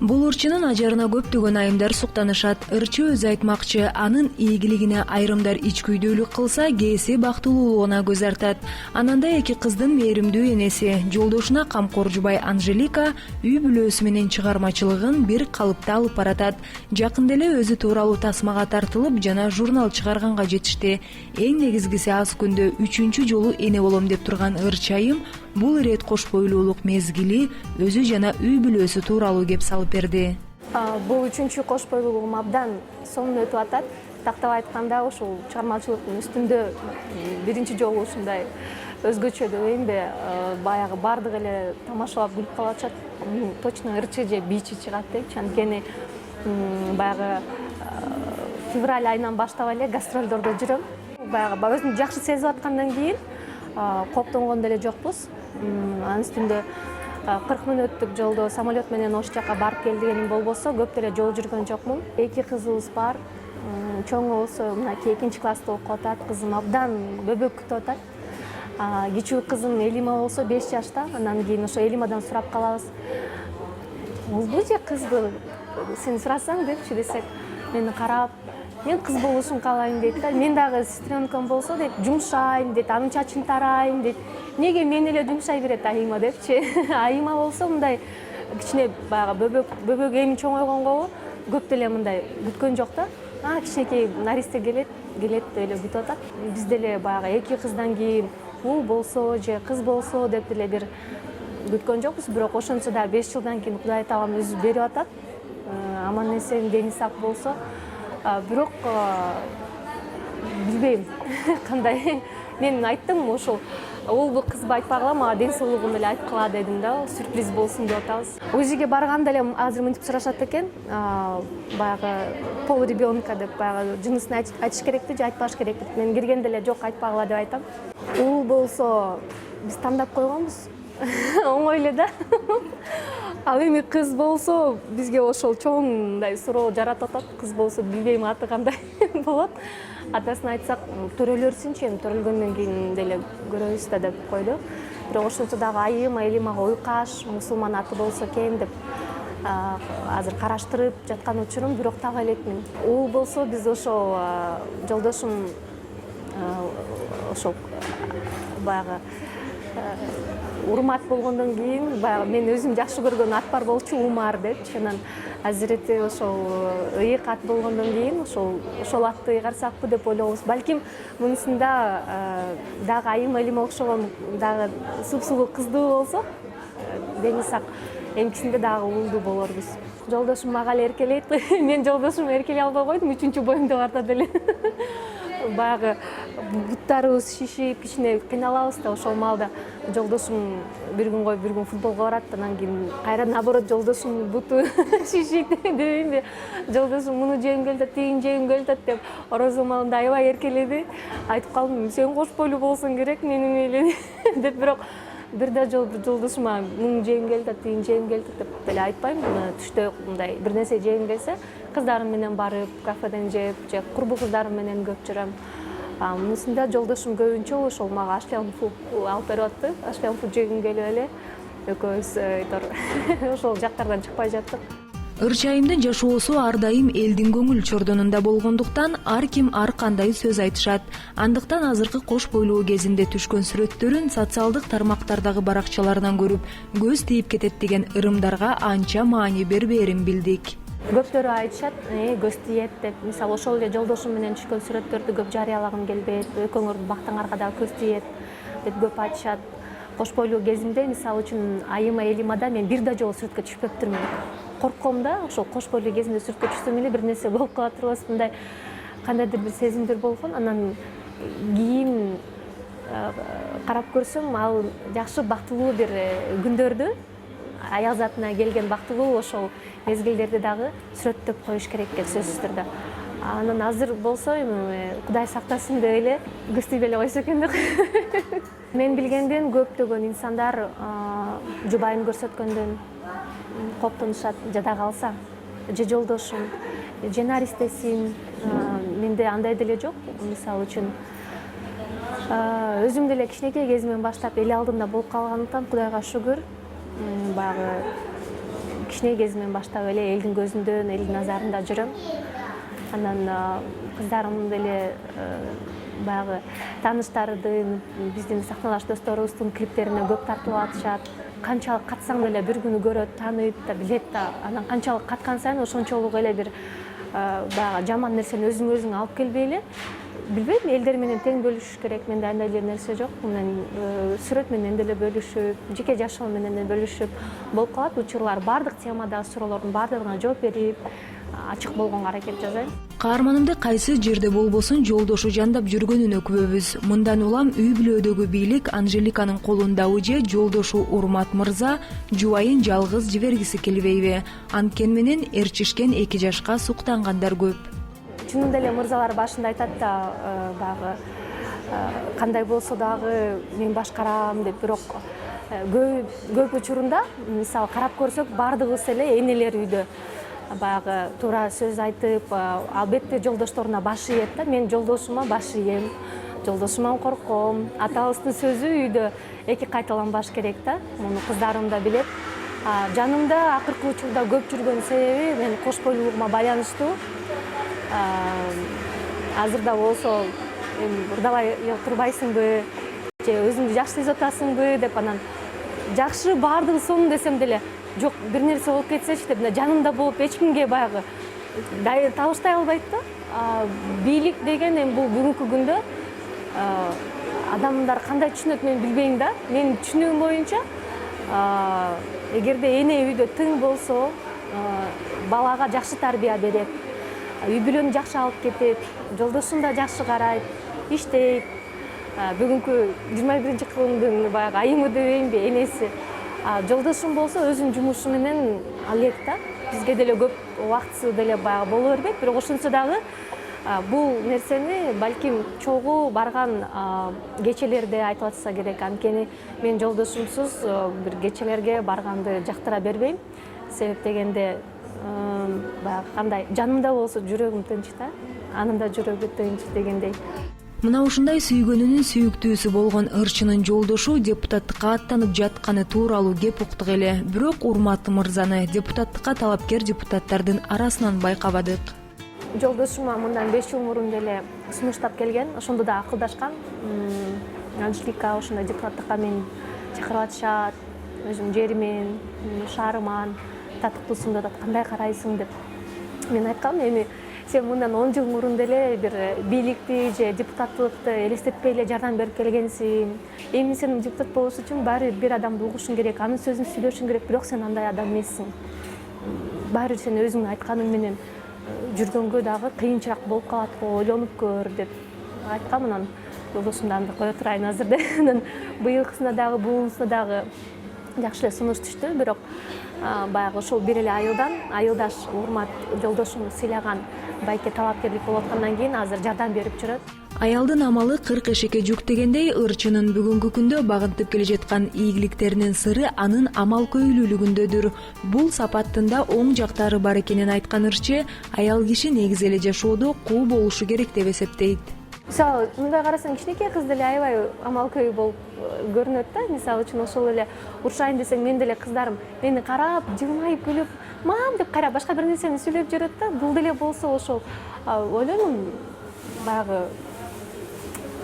Бул ырчынын ажарына көптөгөн айымдар суктанышат. Ырчы өзү айтмакчы, анын ийгилигине айрымдар ичкүйдүүлүк кылса, кээси бактылуулугуна көз артат. Ананда эки кыздын мээримдүү энеси, жолдошуна камкор жубай Анжелика үй бүлөсү менен чыгармачылыгын бир калыпта алып баратат. Жакында эле өзү тууралуу тасмага тартылып жана журнал чыгарганга жетишти. Эң негизгиси аз күндө 3-чү жолу эне болом деп турган ырчы айым бул ирет кош бойлуулук мезгили өзү жана үй бүлөсү тууралуу кеп салып берди. Бул 3-чү кош бойлуулугум абдан сонун өтүп атат. Тактап айтканда ушул чыгармачылыктын үстүндө биринчи жолу ушундай өзгөчө дебейинби, баягы баардык эле тамашалап күлүп калып атышат. Точно ырчы же бийчи чыгат депчи. Анткени баягы февраль айынан баштап эле гастролдордо жүрөм. Баягы өзүмдү жакшы сезип аткандан кийин коптонгон деле жокпуз. Анын үстүндө 40 мүнөттүк жолдо самолет менен ош жака барып кел дегеним болбосо, көп деле жол жүргөн жокмун. Эки кызыбыз бар. Чоңу болсо мынакей 2 класста окуп атат. Кызым абдан бөбөк күтүп атат. Кичүү кызым Элима болсо 5 жашта. Андан кийин ошо Элимадан сурап калабыз. Кызбы же кызбы? Сен сурасаң депчи десек, мени карап, мен кыз болушун каалайм дейт да. Мен дагы сестренкам болсо дейт, жумшайм дейт, анын чачын тарайм дейт. Неге мен эле жумшай берет Айыма депчи. Айыма болсо мындай кичине баягы бөбөк эми чоңойгонгобу көп деле мындай күткөн жок да. Кичинекей наристе келет деп эле күтүп атат. Биз деле баягы 2 кыздан кийин уул болсо же кыз болсо деп деле бир күткөн жокпуз. Бирок ошончо да 5 жылдан кийин Кудай таалам өзү берип атат. Аман эсен дени сак болсо. Бирок билбейм кандай. Мен айттым ошол уулбу кызбы айтпагыла, мага ден соолугун эле айткыла дедим да, сюрприз болсун деп атабыз. УЗИге барганда эле азыр мынтип сурашат экен, баягы пол ребенка деп баягы жынысын айтыш керекпи же айтпаш керекпи? Мен киргенде эле жок айтпагыла деп айтам. Уул болсо биз тандап койгонбуз. Оңой эле да. Ал эми кыз болсо бизге ошол чоң мындай суроо жаратып атат. Кыз болсо билбейм аты кандай болот. Атасын айтсак, төрөлөрсүнчү, эми төрөлгөндөн кийин деле көрөбүз да деп койду. Бирок ошончо дагы Айым, Элимага уйкаш, мусулман аты болсо экен деп азыр караштырып жаткан учурум, бирок таба элекмин. Уул болсо биз ошол жолдошум ошол баягы урмат болгондон кийин баягы мен өзүм жакшы көргөн ат бар болчу, Умар депчи. Анан азирети ошол ыйык ат болгондон кийин ошол атты ыйгарсакпы деп ойлогонбуз. Балким мунусунда дагы Айым, Элима окшогон дагы суп-сулуу кыздуу болсо, дени сак, эмкисинде дагы уулдуу болорбуз. Жолдошум мага эле эркелейт. Мен жолдошум эркелей албай койдум, 3-чү боюмда бардат эле. Баягы буттарыбыз шишип, кичине кыйналабыз да, ошол маалда жолдошум бир күн футболго барат, анан кийин кайра наоборот жолдошум буту шишийт дебейинби. Жолдошум муну жегим келип атат, тигин жегим келип атат деп орозо маалында аябай эркеледи. Айтып калдым, сен кош бойлуу болсоң керек, мени эле деп. Бирок бир да жолдошума муну жегим келип атат, тигин жегим келип атат деп деле айтпайм. Түштө мындай бир нерсе жегим келсе, кыздарым менен барып, кафеден жеп, же курбу кыздарым менен көп жүрөм. Мунусунда жолдошум көбүнчө ошол мага ашлянфу алып берип атты. Ашлянфу жегим келип эле экөөбүз ошол жактардан чыкпай жаттык. Ырчы айымдын жашоосу ар дайым элдин көңүл чордонунда болгондуктан ар ким ар кандай сөз айтышат. Андыктан азыркы кош бойлуу кезинде түшкөн сүрөттөрүн социалдык тармактардагы баракчаларынан көрүп көз тийип кетет деген ырымдарга анча маани бербээрин билдик. Көптөрү айтышат, көз тиет деп. Мисалы, ошол эле жолдошум менен түшкөн сүрөттөрдү көп жарыялагым келбейт, экөөңөрдүн бактыңарга дагы көз тиет деп көп айтышат. Кош бойлуу кезимде, мисалы үчүн Айыма, Элимада мен бир да жолу сүрөткө түшпөптүрмүн. Коркком да, ошол кош бойлуу кезимде сүрөткө түшсөм эле бир нерсе болуп калат болбосун, мындай кандайдыр бир сезимдер болгон. Анан кийин карап көрсөм, ал жакшы бактылуу бир күндөрдү, аял затына келген бактылуу ошол мезгилдерди дагы сүрөттөп коюш керек экен сөзсүз түрдө. Анан азыр болсо эми Кудай сактасын деп эле көз тийбей эле койсо экен деп. Мен билгенден көптөгөн инсандар жубайын көрсөткөндөн коптонушат, жада калса, же жолдошум, же наристесим, менде андай деле жок. Мисалы үчүн өзүм деле кичинекей кезимден баштап эл алдында болуп калгандыктан Кудайга шүгүр, баягы кичине кезимден баштап эле элдин көзүндөн, элдин назарында жүрөм. Анан кыздарым деле баягы тааныштардын, биздин сахналаш досторубуздун клиптерине көп тартылып атышат. Канчалык катсаң деле бир күнү көрөт, тааныйт да, билет да. Анан канчалык каткан сайын ошончолук эле бир баягы жаман нерсени өзүң алып келбей эле, билбейм, элдер менен тең бөлүшүш керек. Менде андай эле нерсе жок. Мен сүрөт менен деле бөлүшүп, жеке жашоом менен деле бөлүшүп болуп калат. Учурлар бардык темадагы суроолордун бардыгына жооп берип, ачык болгонго аракет жасайм. Каарманымды кайсы жерде болбосун жолдошу жандап жүргөнүнө күбөбүз. Мындан улам үй бүлөдөгү бийлик Анжеликанын колундабы же жолдошу Урмат мырза жубайын жалгыз жибергиси келбейби? Анткени менен ээрчишкен 2 жашка суктангандар көп. Чынында эле мырзалар башында айтат да, баягы кандай болсо дагы мен башкарам деп, бирок көп учурунда мисалы карап көрсөк бардыгыбыз эле энелер үйдө баягы туура сөз айтып, албетте жолдошторуна баш ийет да. Мен жолдошума баш ийем, жолдошуман корком. Атабыздын сөзү үйдө 2 кайталанбаш керек да. Муну кыздарым да билет. Жанымда акыркы учурда көп жүргөн себеби менин кош бойлуулугума байланыштуу. Азырда болсо ырдабай турбайсыңбы, же өзүңдү жакшы сезип атасыңбы деп, анан жакшы бардыгы сонун десем деле жок, бир нерсе болуп кетсечи деп, жанымда болуп эч кимге баягы табыштай албайт да. Бийлик деген эми бул бүгүнкү күндө адамдар кандай түшүнөт мен билбейм да. Менин түшүнүгүм боюнча, эгерде эне үйдө тың болсо, балага жакшы тарбия берет, үй бүлөнү жакшы алып кетет, жолдошун да жакшы карайт, иштейт. Бүгүнкү 21-кылымдын баягы айымы дебеймби, энеси. Жолдошум болсо өзүнүн жумушу менен алет да. Бизге деле көп убактысы деле баягы боло бербейт, бирок ошентсе дагы бул нерсени балким чогуу барган кечелерде айтып атса керек. Анткени мен жолдошумсуз бир кечелерге барганды жактыра бербейм. Себеп дегенде баягы кандай жанымда болсо жүрөгүм тынч да, анын да жүрөгү тынч дегендей. Мына ушундай сүйгөнүнүн сүйүктүүсү болгон ырчынын жолдошу депутаттыкка аттанып жатканы тууралуу кеп уктук эле. Бирок Урмат мырзаны депутаттыкка талапкер депутаттардын арасынан байкабадык. Жолдошума мындан 5 жыл мурун деле сунуштап келген, ошондо да акылдашкан. Анжелика ошондой депутаттыкка мени чакырып атышат, өзүм жеримин, шаарыман, татыктуусун деп кандай карайсың деп. Мен айткам, эми сен мындан 10 жыл мурун деле бир бийликти же депутаттыкты элестетпей эле жардам берип келгенсиң. Эми сен депутат болуш үчүн баары бир адамды угушуң керек, анын сөзүн сүйлөшүң керек, бирок сен андай адам эмессиң. Баары сен өзүңдүн айтканың менен жүргөнгө дагы кыйынчыраак болуп калат го, ойлонуп көр деп айткам. Анан жолдошумду анда кое турайын азыр деп. Анан быйылкысына дагы, буунусуна дагы жакшы эле сунуш түштү, бирок баягы ошол бир эле айылдаш Урмат жолдошум сыйлаган байке талапкерлик болуп аткандан кийин азыр жардам берип жүрөт. Аялдын амалы 40 эшикке жүк дегендей, ырчынын бүгүнкү күндө багынтып келе жаткан ийгиликтеринин сыры анын амал көйлүүлүгүндөдүр. Бул сапаттында оң жактары бар экенин айткан ырчы, аял киши негизи эле жашоодо кул болушу керек деп эсептейт. Мисалы, мындай карасаң кичинекей кыз деле аябай амал көй болуп көрүнөт да. Мисалы үчүн ошол эле урушайын десең, мен деле кыздарым мени карап, жылмайып күлүп, "Мам" деп карап, башка бир нерсени сүйлөп жүрөт да. Бул деле болсо ошол ойлоймун, баягы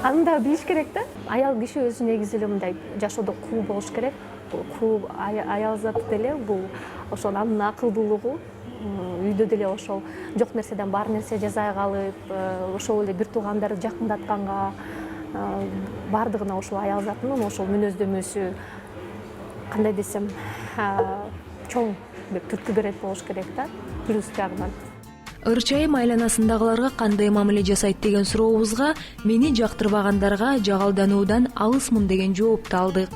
аны да билиш керек да. Аял киши өзү негизи эле мындай жашоодо кул болуш керек. Кул аял заты деле бул ошол анын акылдуулугу, үйдө деле ошол жок нерседен бар нерсе жасай калып, ошол эле бир туугандарды жакындатканга, бардыгына ошол аял затынын ошол мүнөздөмөсү кандай десем, чоң деп түрткү берет болуш керек да, плюс жагынан. Ырчайым айланасындагыларга кандай мамиле жасайт деген сурообузга мени жактырбагандарга жагалдануудан алысмын деген жоопту алдык.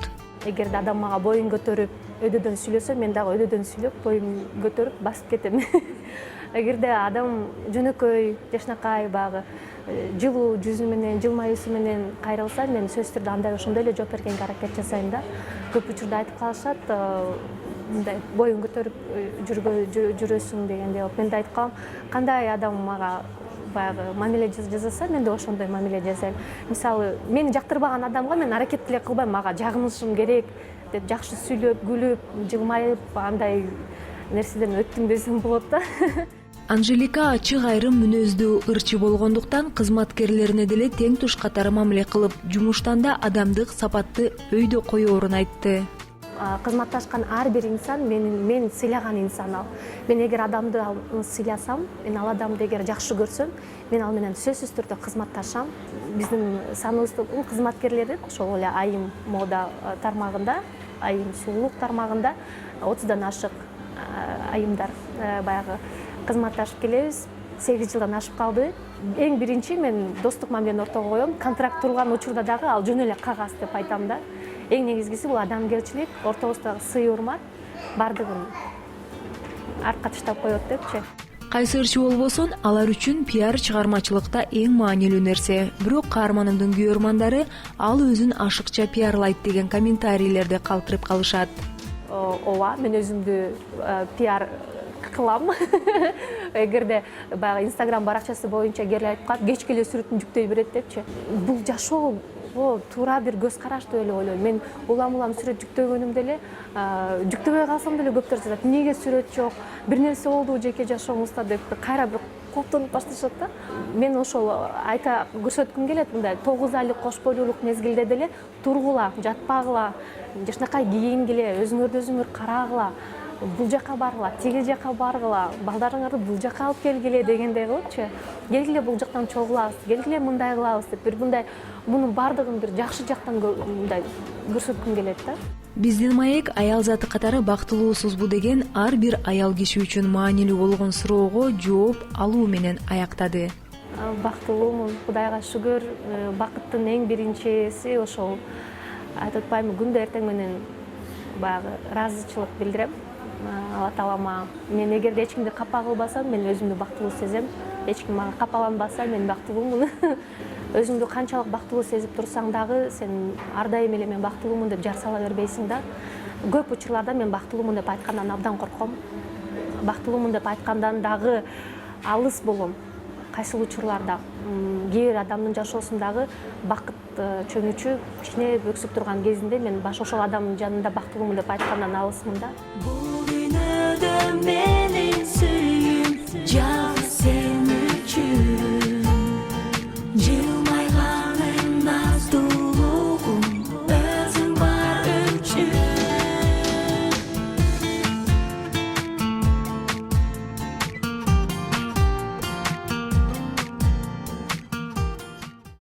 Эгерде адам мага боюн көтөрүп, өйдөдөн сүйлөсө, мен дагы өйдөдөн сүйлөп, боюн көтөрүп басып кетем. Эгерде адам жөнөкөй, жашнакай, баягы жылуу жүзү менен, жылмаюусу менен кайрылса, мен сөзсүз түрдө андай ошондой эле жооп бергенге аракет жасайм да. Көп учурда айтып калышат, мындай боюн көтөрүп жүрөсүң дегенде. Мен да айткам, кандай адам мага баягы мамиле жасаса, мен да ошондой мамиле жасайм. Мисалы, мени жактырбаган адамга мен аракет деле кылбайм, мага жагынышым керек деп жакшы сүйлөп, күлүп, жылмайып, андай нерседен өттүм десем болот да. Анжелика ачык айрым мүнөздүү ырчы болгондуктан кызматкерлерине деле тең туш катары мамиле кылып, жумуштан да адамдык сапатты өйдө коёрун айтты. Кызматташкан ар бир инсан мен сыйлаган инсан ал. Мен эгер адамды сыйласам, мен ал адамды эгер жакшы көрсөм, мен ал менен сөзсүз түрдө кызматташам. Биздин саныбыздын кызматкерлери ошол эле айым мода тармагында, айым сулуулук тармагында 30дан ашык айымдар баягы кызматташып келебиз. 8 жылдан ашып калды. Эң биринчи мен достук мамилени ортого коем. Контракт турган учурда дагы ал жөн эле кагаз деп айтам да. Эң негизгиси бул адамгерчилик, ортобуздагы сый урмат бардыгын артка таштап коет депчи. Кайсы ырчы болбосун, алар үчүн пиар чыгармачылыкта эң маанилүү нерсе. Бирок каарманымдын күйөрмандары ал өзүн ашыкча пиарлайт деген комментарийлерди калтырып калышат. Ооба, мен өзүмдү пиар кылам. Эгерде баягы Instagram баракчасы боюнча кел айтып калат, кечке эле сүрөтүн жүктөй берет депчи. Бул жашоо туура бир көз караш деп эле ойлойм. Мен улам сүрөт жүктөгөнүмдө эле, жүктөбөй калсам деле көптөр жазат. Эмнеге сүрөт жок? Бир нерсе болду жеке жашоомузда деп кайра бир коптонуп башташат да. Мен ошол айта көрсөткүм келет, мындай 9 айлык кош бойлуулук мезгилде деле тургула, жатпагыла, жакшынакай кийингиле, өзүңөрдү өзүңөр карагыла, бул жака баргыла, тиги жака баргыла, балдарыңарды бул жака алып келгиле дегендей кылыпчы. Келгиле бул жактан чогулабыз, келгиле мындай кылабыз деп бир мындай мунун бардыгын бир жакшы жактан мындай көрсөткүм келет да. Биздин маек аял заты катары бактылуусузбу деген ар бир аял киши үчүн маанилүү болгон суроого жооп алуу менен аяктады. Бактылуумун, Кудайга шүгүр. Бакыттын эң биринчиси ошол айтып атпаймынбы, күндө эртең менен баягы ыраазычылык билдирем Алла Таалама. Мен эгерде эч кимди капа кылбасам, мен өзүмдү бактылуу сезем. Эч ким мага капаланбаса, мен бактылуумун. Өзүңдү канчалык бактылуу сезип турсаң дагы, сен ар дайым эле мен бактылуумун деп жар сала бербейсиң да. Көп учурларда мен бактылуумун деп айткандан абдан корком. Бактылуумун деп айткандан дагы алыс болом. Кайсыл учурларда кээ бир адамдын жашоосундагы бакыт чөмүчү кичине бөксүп турган кезинде мен баш ошол адамдын жанында бактылуумун деп айткандан алысмын да. Бул дүйнөдө мени